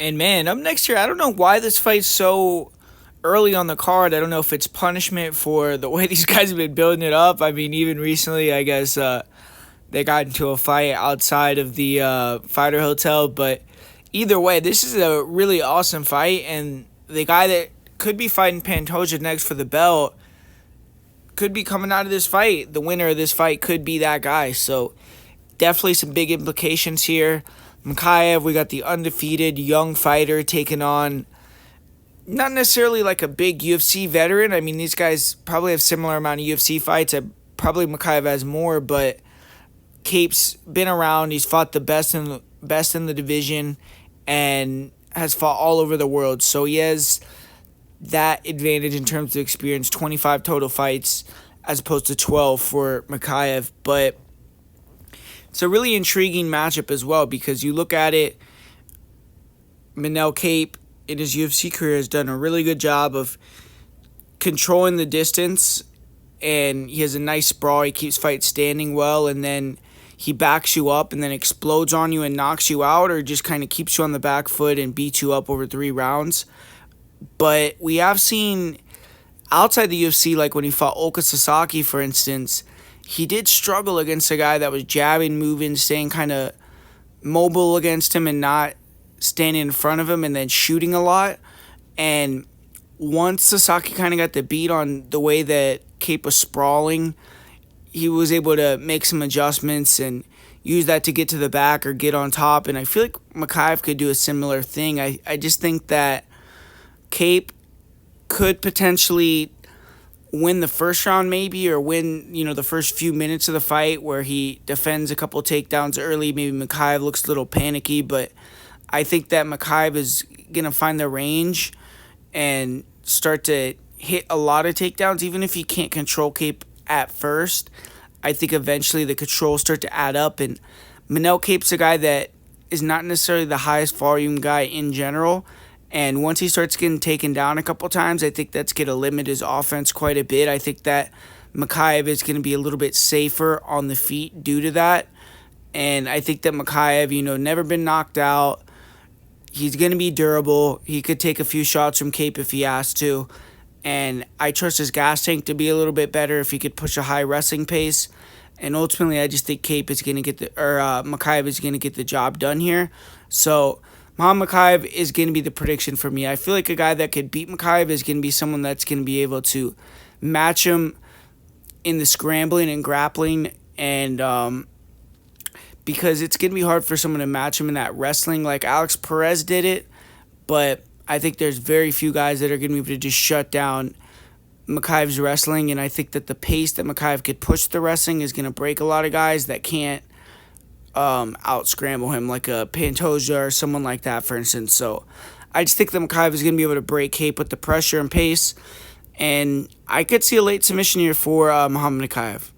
And man, up next here, I don't know why this fight's so early on the card. I don't know if it's punishment for the way these guys have been building it up. I mean, even recently, I guess they got into a fight outside of the fighter hotel. But either way, this is a really awesome fight. And the guy that could be fighting Pantoja next for the belt could be coming out of this fight. The winner of this fight could be that guy. So definitely some big implications here. Mokaev, we got the undefeated young fighter taking on not necessarily like a big UFC veteran. I mean, these guys probably have similar amount of UFC fights. Probably Mokaev has more, but Kape's been around. He's fought the best in the division and has fought all over the world. So he has that advantage in terms of experience, 25 total fights as opposed to 12 for Mokaev. But it's a really intriguing matchup as well because you look at it, Manel Kape in his UFC career has done a really good job of controlling the distance, and he has a nice sprawl. He keeps fights standing well, and then he backs you up and then explodes on you and knocks you out, or just kind of keeps you on the back foot and beats you up over 3 rounds. But we have seen outside the UFC, like when he fought Oka Sasaki, for instance, he did struggle against a guy that was jabbing, moving, staying kind of mobile against him and not standing in front of him and then shooting a lot. And once Sasaki kind of got the beat on the way that Kape was sprawling, he was able to make some adjustments and use that to get to the back or get on top. And I feel like Mokaev could do a similar thing. I just think that Kape could potentially win the first round maybe, or win, the first few minutes of the fight where he defends a couple takedowns early. Maybe Mokaev looks a little panicky, but I think that Mokaev is going to find the range and start to hit a lot of takedowns. Even if he can't control Kape at first, I think eventually the controls start to add up. And Manel Kape's a guy that is not necessarily the highest volume guy in general. And once he starts getting taken down a couple times, I think that's going to limit his offense quite a bit. I think that Mokaev is going to be a little bit safer on the feet due to that. And I think that Mokaev, never been knocked out. He's going to be durable. He could take a few shots from Kape if he has to. And I trust his gas tank to be a little bit better if he could push a high wrestling pace. And ultimately, I just think Kape is going to Mokaev is going to get the job done here. So Muhammad Mokaev is going to be the prediction for me. I feel like a guy that could beat Mokaev is going to be someone that's going to be able to match him in the scrambling and grappling, and because it's going to be hard for someone to match him in that wrestling. Like Alex Perez did it, but I think there's very few guys that are going to be able to just shut down Mokaev's wrestling, and I think that the pace that Mokaev could push the wrestling is going to break a lot of guys that can't out scramble him, like a Pantoja or someone like that, for instance. So I just think that Mokaev is going to be able to break Kape with the pressure and pace, and I could see a late submission here for Muhammad Mokaev.